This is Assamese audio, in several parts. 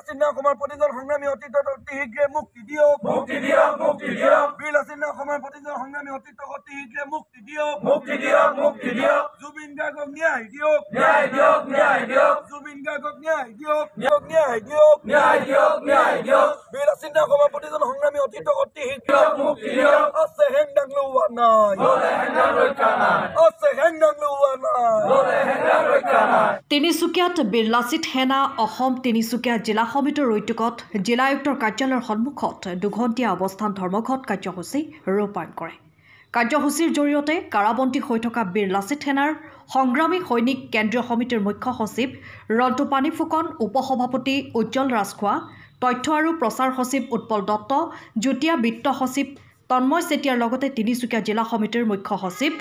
লাচিত অসমৰ প্ৰতিজন সংগ্ৰামী অতি শীঘ্ৰে মুক্তি দিয়ক বীৰ লাচিত অসমৰ প্ৰতিজন সংগ্ৰামী অতি শীঘ্ৰে মুক্তি দিয়ক জুবিন গাৰ্গক ন্যায় দিয়ক জুবিন গাৰ্গক ন্যায় দিয়ক বীৰ লাচিত অসমৰ প্ৰতিজন সংগ্ৰামী অতি শীঘ্ৰে মুক্তি দিয়ক আছে হেংদাং লোৱা নাই আছে হেংদাং লোৱা নাই। তিনিচুকীয়াত বীৰ লাচিত সেনা অসম তিনিচুকীয়া জিলা সমিতিৰ উদ্যোগত জিলা আয়ুক্তৰ কাৰ্যালয়ৰ সন্মুখত দুঘণ্টীয়া অৱস্থান ধৰ্মঘট কাৰ্যসূচী ৰূপায়ণ কৰে। কাৰ্যসূচীৰ জৰিয়তে কাৰাবন্দী হৈ থকা বীৰ লাচিত সেনাৰ সংগ্ৰামী সৈনিক কেন্দ্ৰীয় সমিতিৰ মুখ্য সচিব ৰন্টু পানী ফুকন, উপসভাপতি উজ্জ্বল ৰাজখোৱা, তথ্য আৰু প্ৰচাৰ সচিব উৎপল দত্ত, যুটীয়া বিত্ত সচিব তন্ময় চেতিয়াৰ লগতে তিনিচুকীয়া জিলা সমিতিৰ মুখ্য সচিব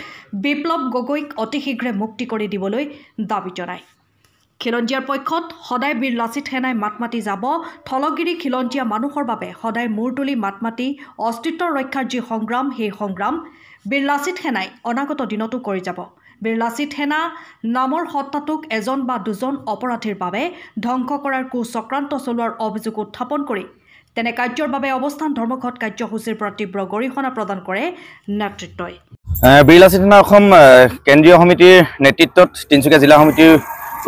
বিপ্লৱ গগৈক অতি শীঘ্ৰে মুক্তি কৰি দিবলৈ দাবী জনায়। খিলঞ্জীয়াৰ পক্ষত সদায় বীৰ লাচিত সেনাই মাত মাতি যাব। থলগিৰি খিলঞ্জীয়া মানুহৰ বাবে সদায় মূৰ তুলি মাত মাতি অস্তিত্ব ৰক্ষাৰ যি সংগ্ৰাম, সেই সংগ্ৰাম বীৰ লাচিত সেনাই অনাগত দিনতো কৰি যাব। বীৰ লাচিত সেনা নামৰ সত্তাটোক এজন বা দুজন অপৰাধীৰ বাবে ধ্বংস কৰাৰ কুচক্ৰান্ত চলোৱাৰ অভিযোগ উত্থাপন কৰি তেনে কাৰ্যৰ বাবে অৱস্থান ধৰ্মঘট কাৰ্যসূচীৰ পৰা তীব্ৰ গৰিহণা প্ৰদান কৰে নেতৃত্বই। বীৰ লাচিত সেনা অসম কেন্দ্ৰীয় সমিতিৰ নেতৃত্বত তিনিচুকীয়া জিলা সমিতিৰ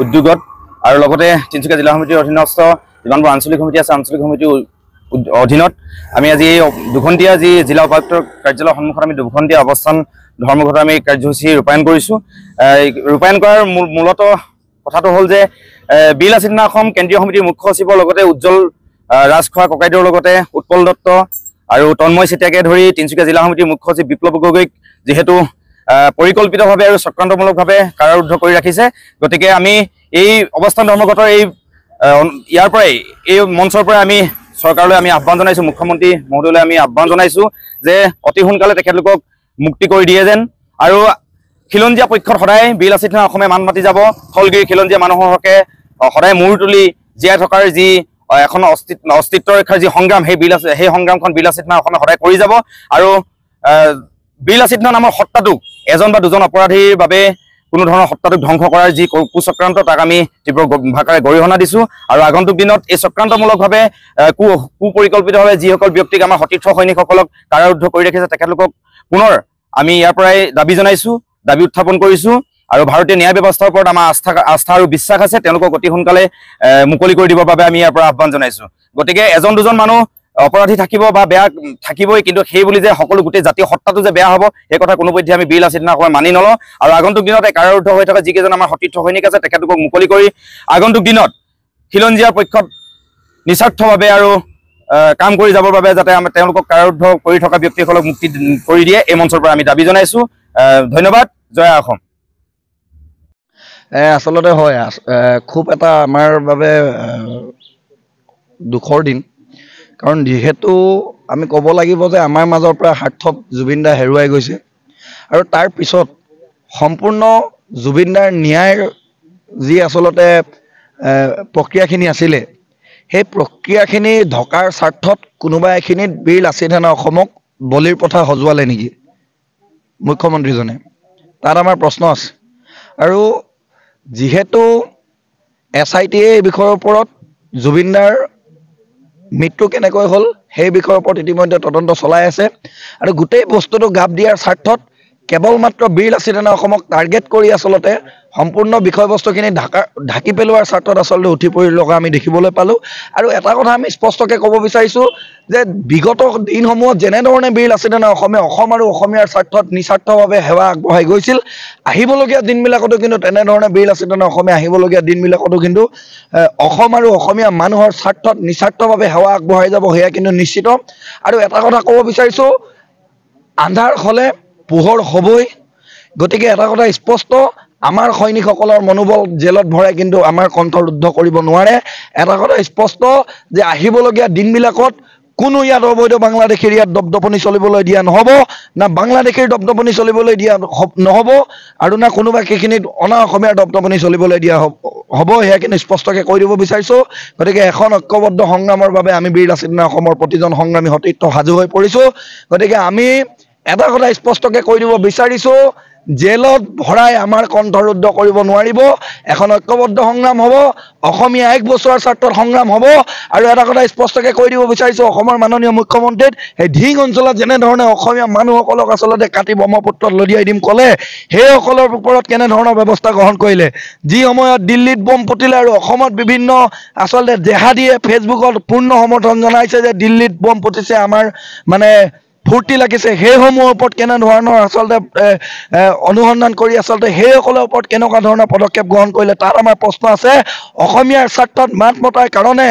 উদ্যোগত আৰু লগতে তিনিচুকীয়া জিলা সমিতিৰ অধীনস্থ যিমানবোৰ আঞ্চলিক সমিতি আছে আঞ্চলিক সমিতিৰ অধীনত আমি আজি দুঘণ্টীয়া যি জিলা উপায়ুক্তৰ কাৰ্যালয়ৰ সন্মুখত আমি দুঘণ্টীয়া অৱস্থান ধৰ্মঘট আমি কাৰ্যসূচী ৰূপায়ণ কৰিছোঁ। ৰূপায়ণ কৰাৰ মূলত কথাটো হ'ল যে বীৰ লাচিত সেনা অসম কেন্দ্ৰীয় সমিতিৰ মুখ্য সচিবৰ লগতে উজ্জ্বল ৰাজখোৱা ককাইদেউৰ লগতে উৎপল দত্ত আৰু তন্ময় চেতিয়াকে ধৰি তিনিচুকীয়া জিলা সমিতিৰ মুখ্য সচিব বিপ্লৱ গগৈক যিহেতু পৰিকল্পিতভাৱে আৰু চক্ৰান্তমূলকভাৱে কাৰাৰুদ্ধ কৰি ৰাখিছে, গতিকে আমি এই অৱস্থান ধৰ্মঘটৰ ইয়াৰ পৰাই এই মঞ্চৰ পৰাই আমি চৰকাৰলৈ আমি আহ্বান জনাইছোঁ, মুখ্যমন্ত্ৰী মহোদয়লৈ আমি আহ্বান জনাইছোঁ যে অতি সোনকালে তেখেতলোকক মুক্তি কৰি দিয়ে যেন। আৰু খিলঞ্জীয়া পক্ষত সদায় বীৰ লাচিত সেনা অসমে মান মাতি যাব। থলগিৰি খিলঞ্জীয়া মানুহৰ হকে সদায় মূৰ তুলি জীয়াই থকাৰ যি এখন অস্তিত্ব ৰক্ষাৰ যি সংগ্ৰাম, সেই সংগ্ৰামখন বীৰ লাচিত সেনা অসমে সদায় কৰি যাব। আৰু বীৰ লাচিত সেনা নামৰ সত্তাটোক এজন বা দুজন অপৰাধীৰ বাবে কোনো ধৰণৰ সত্তাটোক ধ্বংস কৰাৰ যি কুচক্ৰান্ত, তাক আমি তীব্ৰ ভাষাৰে গৰিহণা দিছোঁ। আৰু আগন্তুক দিনত এই চক্ৰান্তমূলকভাৱে কুপৰিকল্পিতভাৱে যিসকল ব্যক্তিক আমাৰ সতীৰ্থ সৈনিকসকলক কাৰাৰুদ্ধ কৰি ৰাখিছে, তেখেতলোকক পুনৰ আমি ইয়াৰ পৰাই দাবী জনাইছোঁ, দাবী উত্থাপন কৰিছোঁ। আৰু ভাৰতীয় ন্যায় ব্যৱস্থাৰ ওপৰত আমাৰ আস্থা আৰু বিশ্বাস আছে, তেওঁলোকক অতি সোনকালে মুকলি কৰি দিবৰ বাবে আমি ইয়াৰ পৰা আহ্বান জনাইছোঁ। গতিকে এজন দুজন মানুহ অপৰাধী থাকিব বা বেয়া থাকিবই, কিন্তু সেই বুলি যে সকলো গোটেই জাতীয় সত্তাটো যে বেয়া হ'ব, সেই কথা কোনোপধ্যে আমি বীৰ লাচিত সেনা অসমে মানি নলওঁ। আৰু আগন্তুক দিনত কাৰাৰুদ্ধ হৈ থকা যিকেইজন আমাৰ সতীৰ্থ সৈনিক আছে, তেখেতলোকক মুকলি কৰি আগন্তুক দিনত খিলঞ্জীয়াৰ পক্ষত নিস্বাৰ্থভাৱে আৰু কাম কৰি যাবৰ বাবে যাতে তেওঁলোকক কাৰাৰুদ্ধ কৰি থকা ব্যক্তিসকলক মুক্তি কৰি দিয়ে, এই মঞ্চৰ পৰা আমি দাবী জনাইছোঁ। ধন্যবাদ। জয় অসম। আচলতে হয়, খুব এটা আমাৰ বাবে দুখৰ দিন, কাৰণ যিহেতু আমি ক'ব লাগিব যে আমাৰ মাজৰ পৰা সাৰ্থক জুবিন দা হেৰুৱাই গৈছে। আৰু তাৰ পিছত সম্পূৰ্ণ জুবিন দাৰ ন্যায়ৰ যি আচলতে প্ৰক্ৰিয়াখিনি আছিলে, সেই প্ৰক্ৰিয়াখিনি ঢকাৰ স্বাৰ্থত কোনোবা এখিনিত বীৰ লাচিত সেনা অসমক বলিৰ প্ৰথা সজোৱালে নেকি মুখ্যমন্ত্ৰীজনে? তাত আমাৰ প্ৰশ্ন আছে। আৰু যিহেতু SIT এই বিষয়ৰ ওপৰত জুবিন দাৰ মৃত্যু কেনেকৈ হ'ল সেই বিষয়ৰ ওপৰত ইতিমধ্যে তদন্ত চলাই আছে। আৰু গোটেই বস্তুটো গাপ দিয়াৰ স্বাৰ্থত কেৱল মাত্ৰ বীৰ লাচিত সেনা অসমক টাৰ্গেট কৰি আচলতে সম্পূৰ্ণ বিষয়বস্তুখিনি ঢাকি পেলোৱাৰ স্বাৰ্থত আচলতে উঠি পৰি লগা আমি দেখিবলৈ পালোঁ। আৰু এটা কথা আমি স্পষ্টকৈ ক'ব বিচাৰিছোঁ যে বিগত দিনসমূহত যেনেধৰণে বীৰ লাচিত সেনা অসমে অসম আৰু অসমীয়াৰ স্বাৰ্থত নিস্বাৰ্থভাৱে সেৱা আগবঢ়াই গৈছিল, আহিবলগীয়া দিনবিলাকতো কিন্তু তেনেধৰণে বীৰ লাচিত সেনা অসমে আহিবলগীয়া দিনবিলাকতো কিন্তু অসম আৰু অসমীয়া মানুহৰ স্বাৰ্থত নিস্বাৰ্থভাৱে সেৱা আগবঢ়াই যাব, সেয়া কিন্তু নিশ্চিত। আৰু এটা কথা ক'ব বিচাৰিছোঁ, আন্ধাৰ হ'লে পোহৰ হ'বই। গতিকে এটা কথা স্পষ্ট, আমাৰ সৈনিকসকলৰ মনোবল জেলত ভৰাই কিন্তু আমাৰ কণ্ঠৰুদ্ধ কৰিব নোৱাৰে। এটা কথা স্পষ্ট যে আহিবলগীয়া দিনবিলাকত কোনো ইয়াত অবৈধ বাংলাদেশীৰ ইয়াত দপদপনি চলিবলৈ দিয়া নহ'ব, না বাংলাদেশীৰ দপদপনি চলিবলৈ দিয়া নহ'ব, আৰু না কোনোবা সেইখিনিত অনা অসমীয়াৰ দপদপনি চলিবলৈ দিয়া হ'ব, সেয়া কিন্তু স্পষ্টকৈ কৈ দিব বিচাৰিছোঁ। গতিকে এখন ঐক্যবদ্ধ সংগ্ৰামৰ বাবে আমি বীৰ লাচিত সেনা অসমৰ প্ৰতিজন সংগ্ৰামী সতীৰ্থ সাজু হৈ পৰিছোঁ। গতিকে আমি এটা কথা স্পষ্টকৈ কৈ দিব বিচাৰিছোঁ জেলত ভৰাই আমাৰ কণ্ঠৰুদ্ধ কৰিব নোৱাৰিব। এখন ঐক্যবদ্ধ সংগ্ৰাম হ'ব, অসমীয়া 1 বছৰৰ স্বাৰ্থত সংগ্ৰাম হ'ব। আৰু এটা কথা স্পষ্টকৈ কৈ দিব বিচাৰিছোঁ, অসমৰ মাননীয় মুখ্যমন্ত্ৰীক সেই ধিং অঞ্চলত যেনেধৰণে অসমীয়া মানুহসকলক আচলতে কাটি ব্ৰহ্মপুত্ৰত লদিয়াই দিম ক'লে, সেইসকলৰ ওপৰত কেনেধৰণৰ ব্যৱস্থা গ্ৰহণ কৰিলে। যি সময়ত দিল্লীত বম ফুটিলে আৰু অসমত বিভিন্ন আচলতে জেহাদীয়ে ফেচবুকত পূৰ্ণ সমৰ্থন জনাইছে যে দিল্লীত বম ফুটিছে, আমাৰ মানে ফূৰ্তি লাগিছে, সেইসমূহৰ ওপৰত কেনেধৰণৰ আচলতে অনুসন্ধান কৰি আচলতে সেইসকলৰ ওপৰত কেনেকুৱা ধৰণৰ পদক্ষেপ গ্ৰহণ কৰিলে, তাত আমাৰ প্ৰশ্ন আছে। অসমীয়াৰ স্বাৰ্থত মাত মতাৰ কাৰণে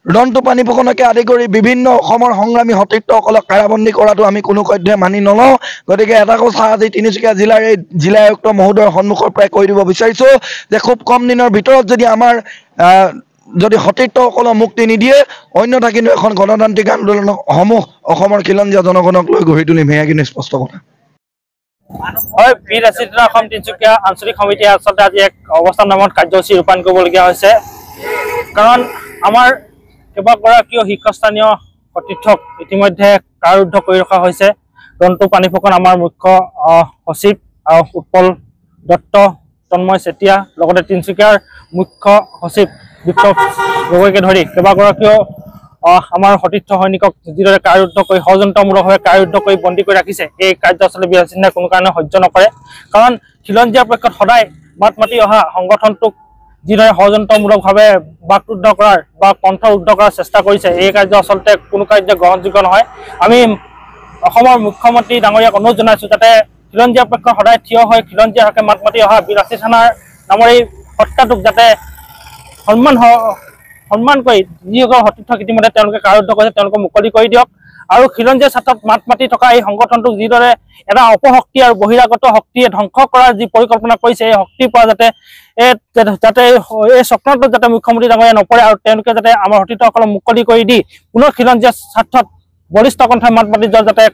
ৰন্টু পানী ফুকনকে আদি কৰি বিভিন্ন অসমৰ সংগ্ৰামী সতীৰ্থসকলক কাৰাবন্দী কৰাটো আমি কোনো পধ্যে মানি নলওঁ। গতিকে এটা কথা আজি তিনিচুকীয়া জিলাৰ এই জিলা আয়ুক্ত মহোদয়ৰ সন্মুখৰ পৰাই কৈ দিব বিচাৰিছোঁ যে খুব কম দিনৰ ভিতৰত যদি আমাৰ যদি সতীৰ্থসকলক মুক্তি নিদিয়ে, অন্যথা কিন্তু এখন গণতান্ত্ৰিক আন্দোলনক সমূহ অসমৰ খিলঞ্জীয়া জনগণক লৈ গঢ়ি তুলিম, সেয়া কিন্তু স্পষ্ট কথা। হয়, বীৰ লাচিত সেনা অসম তিনিচুকীয়া আঞ্চলিক সমিতিয়ে আচলতে আজি এক অৱস্থান নামত কাৰ্যসূচী ৰূপায়ণ কৰিবলগীয়া হৈছে। কাৰণ আমাৰ কেইবাগৰাকীও শীৰ্ষস্থানীয় সতীৰ্থক ইতিমধ্যে কাৰাৰুদ্ধ কৰি ৰখা হৈছে। ৰন্টু পানী ফুকন আমাৰ মুখ্য সচিব, উৎপল দত্ত, তন্ময় চেতিয়া, লগতে তিনিচুকীয়াৰ মুখ্য সচিব বিপ্লৱ গগৈকে ধৰি কেইবাগৰাকীও আমাৰ সতীৰ্থ সৈনিকক যিদৰে কাৰাৰুদ্ধ কৰি ষড়যন্ত্ৰমূলকভাৱে কাৰাৰুদ্ধ কৰি বন্দী কৰি ৰাখিছে, এই কাৰ্য আচলতে বীৰ লাচিত সেনাই কোনো কাৰণে সহ্য নকৰে। কাৰণ খিলঞ্জীয়াৰ পক্ষত সদায় মাত মাতি অহা সংগঠনটোক যিদৰে ষড়যন্ত্ৰমূলকভাৱে বাকৰুদ্ধ কৰাৰ বা কণ্ঠ ৰুদ্ধ কৰাৰ চেষ্টা কৰিছে, এই কাৰ্য আচলতে কোনো কাৰ্য গ্ৰহণযোগ্য নহয়। আমি অসমৰ মুখ্যমন্ত্ৰী ডাঙৰীয়াক অনুৰোধ জনাইছোঁ যাতে খিলঞ্জীয়াৰ পক্ষত সদায় থিয় হৈ খিলঞ্জীয়াৰ হকে মাত মাতি অহা বীৰ লাচিত সেনাৰ নামৰ এই হত্যাটোক যাতে সন্মান কৰি যিসকল সতীৰ্থক ইতিমধ্যে তেওঁলোকে কাৰাৰুদ্ধ কৰিছে তেওঁলোকক মুকলি কৰি দিয়ক। আৰু খিলঞ্জীয়া ছাত্ৰত মাত মাতি থকা এই সংগঠনটোক যিদৰে এটা অপশক্তি আৰু বহিৰাগত শক্তিয়ে ধ্বংস কৰাৰ যি পৰিকল্পনা কৰিছে, এই শক্তিৰ পৰা যাতে এই স্বপ্নটোত যাতে মুখ্যমন্ত্ৰী ডাঙৰীয়া নপৰে আৰু তেওঁলোকে যাতে আমাৰ সতীৰ্থসকলক মুকলি কৰি দি পুনৰ খিলঞ্জীয়া স্বাৰ্থত বলিষ্ঠ কণ্ঠই মাত মাতি যোৱা যাতে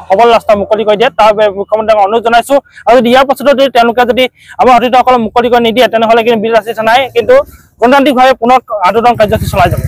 সবল ৰাস্তা মুকলি কৰি দিয়ে, তাৰ বাবে মুখ্যমন্ত্ৰীক অনুৰোধ জনাইছোঁ। আৰু যদি ইয়াৰ পাছতো যদি তেওঁলোকে যদি আমাৰ সতীৰ্থসকলক মুকলি কৰি নিদিয়ে, তেনেহ'লে কিন্তু বীৰ লাচিত সেনাই কিন্তু গণতান্ত্ৰিকভাৱে পুনৰ আন্দোলন কাৰ্যসূচী চলাই যাব।